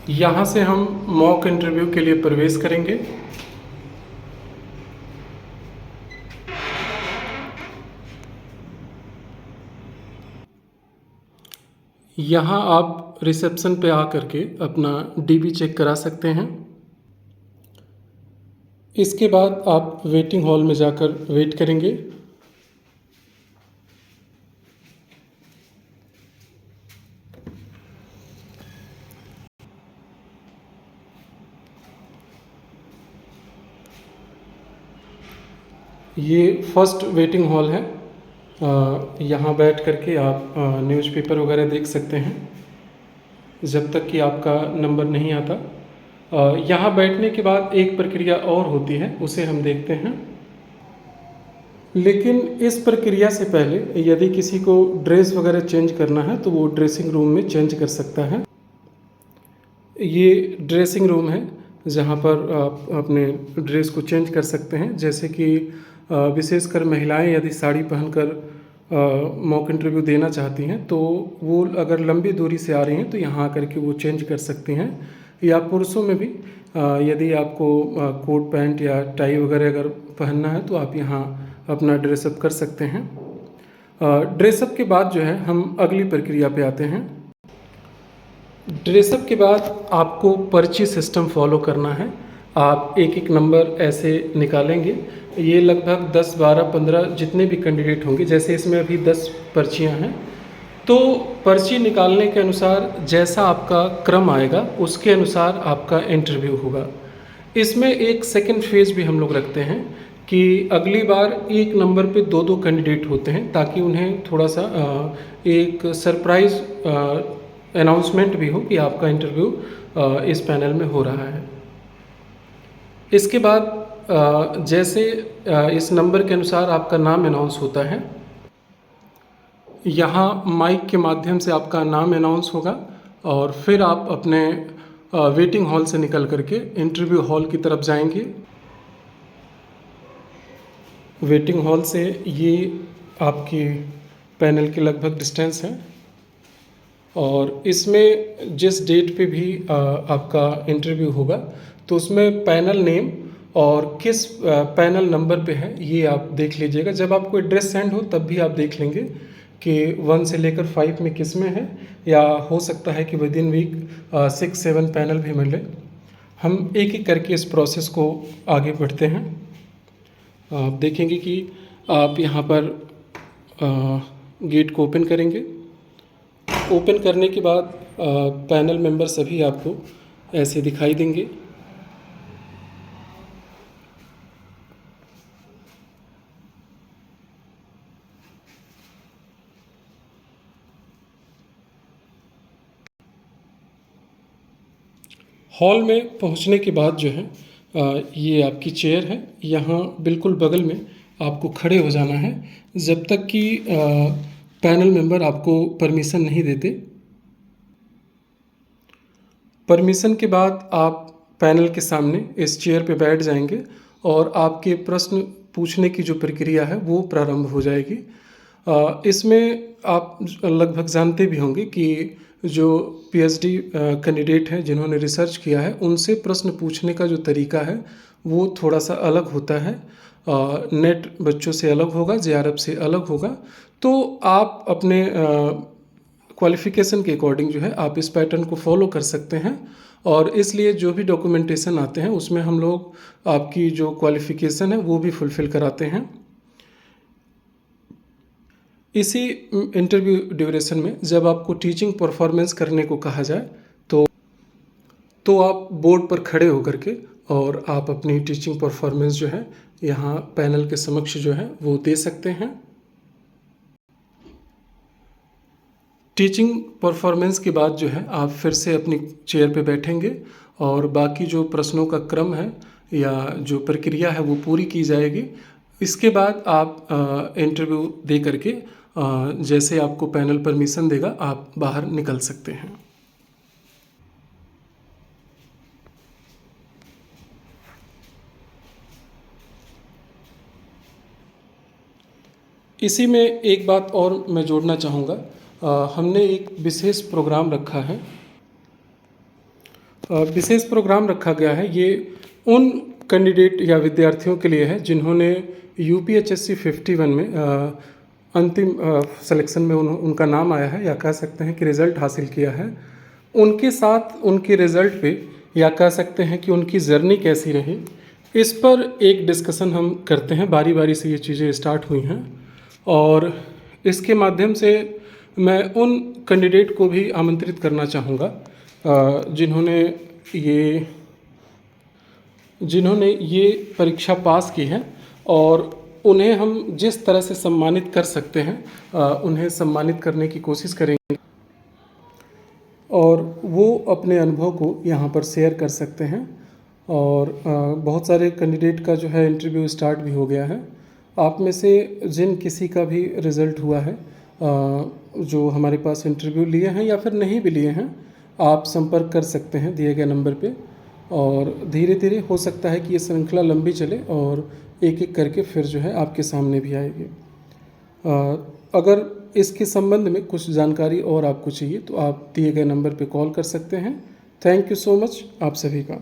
यहाँ से हम मॉक इंटरव्यू के लिए प्रवेश करेंगे। यहाँ आप रिसेप्शन पे आकर के अपना डीबी चेक करा सकते हैं। इसके बाद आप वेटिंग हॉल में जाकर वेट करेंगे। ये फर्स्ट वेटिंग हॉल है। यहाँ बैठ करके आप न्यूज़पेपर वगैरह देख सकते हैं जब तक कि आपका नंबर नहीं आता। यहाँ बैठने के बाद एक प्रक्रिया और होती है, उसे हम देखते हैं। लेकिन इस प्रक्रिया से पहले यदि किसी को ड्रेस वगैरह चेंज करना है तो वो ड्रेसिंग रूम में चेंज कर सकता है। ये ड्रेसिंग रूम है जहाँ पर आप अपने ड्रेस को चेंज कर सकते हैं। जैसे कि विशेषकर महिलाएं यदि साड़ी पहनकर मॉक इंटरव्यू देना चाहती हैं तो वो अगर लंबी दूरी से आ रही हैं तो यहाँ आकर के वो चेंज कर सकती हैं। या पुरुषों में भी यदि आपको कोट पैंट या टाई वगैरह अगर पहनना है तो आप यहाँ अपना ड्रेसअप कर सकते हैं। ड्रेसअप के बाद जो है हम अगली प्रक्रिया पे आते हैं। ड्रेसअप के बाद आपको पर्ची सिस्टम फॉलो करना है। आप एक एक नंबर ऐसे निकालेंगे। ये लगभग 10, 12, 15 जितने भी कैंडिडेट होंगे, जैसे इसमें अभी 10 पर्चियाँ हैं, तो पर्ची निकालने के अनुसार जैसा आपका क्रम आएगा उसके अनुसार आपका इंटरव्यू होगा। इसमें एक सेकंड फेज भी हम लोग रखते हैं कि अगली बार एक नंबर पे दो दो कैंडिडेट होते हैं ताकि उन्हें थोड़ा सा एक सरप्राइज अनाउंसमेंट भी हो कि आपका इंटरव्यू इस पैनल में हो रहा है। इसके बाद जैसे इस नंबर के अनुसार आपका नाम अनाउंस होता है, यहाँ माइक के माध्यम से आपका नाम अनाउंस होगा और फिर आप अपने वेटिंग हॉल से निकल करके इंटरव्यू हॉल की तरफ जाएंगे। वेटिंग हॉल से ये आपकी पैनल की लगभग डिस्टेंस है और इसमें जिस डेट पे भी आपका इंटरव्यू होगा तो उसमें पैनल नेम और किस पैनल नंबर पे है ये आप देख लीजिएगा। जब आपको एड्रेस सेंड हो तब भी आप देख लेंगे कि 1 से लेकर 5 में किस में है, या हो सकता है कि विद इन वीक 6, 7 पैनल भी मिले। हम एक एक करके इस प्रोसेस को आगे बढ़ते हैं। आप देखेंगे कि आप यहाँ पर गेट को ओपन करेंगे। ओपन करने के बाद पैनल मेंबर सभी आपको ऐसे दिखाई देंगे। हॉल में पहुंचने के बाद जो है ये आपकी चेयर है, यहाँ बिल्कुल बगल में आपको खड़े हो जाना है जब तक कि पैनल मेंबर आपको परमिशन नहीं देते। परमिशन के बाद आप पैनल के सामने इस चेयर पे बैठ जाएंगे और आपके प्रश्न पूछने की जो प्रक्रिया है वो प्रारंभ हो जाएगी। इसमें आप लगभग जानते भी होंगे कि जो पीएचडी कैंडिडेट हैं जिन्होंने रिसर्च किया है उनसे प्रश्न पूछने का जो तरीका है वो थोड़ा सा अलग होता है। नेट बच्चों से अलग होगा, जेआरएफ से अलग होगा। तो आप अपने क्वालिफ़िकेशन के अकॉर्डिंग जो है आप इस पैटर्न को फॉलो कर सकते हैं और इसलिए जो भी डॉक्यूमेंटेशन आते हैं उसमें हम लोग आपकी जो क्वालिफ़िकेशन है वो भी फुलफ़िल कराते हैं। इसी इंटरव्यू ड्यूरेशन में जब आपको टीचिंग परफॉर्मेंस करने को कहा जाए तो आप बोर्ड पर खड़े होकर के और आप अपनी टीचिंग परफॉर्मेंस जो है यहाँ पैनल के समक्ष जो है वो दे सकते हैं। टीचिंग परफॉर्मेंस के बाद जो है आप फिर से अपनी चेयर पे बैठेंगे और बाकी जो प्रश्नों का क्रम है या जो प्रक्रिया है वो पूरी की जाएगी। इसके बाद आप इंटरव्यू दे करके जैसे आपको पैनल परमिशन देगा आप बाहर निकल सकते हैं। इसी में एक बात और मैं जोड़ना चाहूँगा। हमने एक विशेष प्रोग्राम रखा है। विशेष प्रोग्राम रखा गया है। ये उन कैंडिडेट या विद्यार्थियों के लिए है जिन्होंने यूपीएचएससी 51 में अंतिम सिलेक्शन में उनका नाम आया है, या कह सकते हैं कि रिज़ल्ट हासिल किया है। उनके साथ उनके रिज़ल्ट पे, या कह सकते हैं कि उनकी जर्नी कैसी रही, इस पर एक डिस्कशन हम करते हैं। बारी बारी से ये चीज़ें स्टार्ट हुई हैं, और इसके माध्यम से मैं उन कैंडिडेट को भी आमंत्रित करना चाहूँगा जिन्होंने ये परीक्षा पास की है, और उन्हें हम जिस तरह से सम्मानित कर सकते हैं उन्हें सम्मानित करने की कोशिश करेंगे, और वो अपने अनुभव को यहाँ पर शेयर कर सकते हैं। और बहुत सारे कैंडिडेट का जो है इंटरव्यू स्टार्ट भी हो गया है। आप में से जिन किसी का भी रिज़ल्ट हुआ है, जो हमारे पास इंटरव्यू लिए हैं या फिर नहीं भी लिए हैं, आप संपर्क कर सकते हैं दिए गए नंबर पे। और धीरे धीरे हो सकता है कि ये श्रृंखला लंबी चले और एक एक करके फिर जो है आपके सामने भी आएगी। अगर इसके संबंध में कुछ जानकारी और आपको चाहिए तो आप दिए गए नंबर पे कॉल कर सकते हैं। थैंक यू सो मच आप सभी का।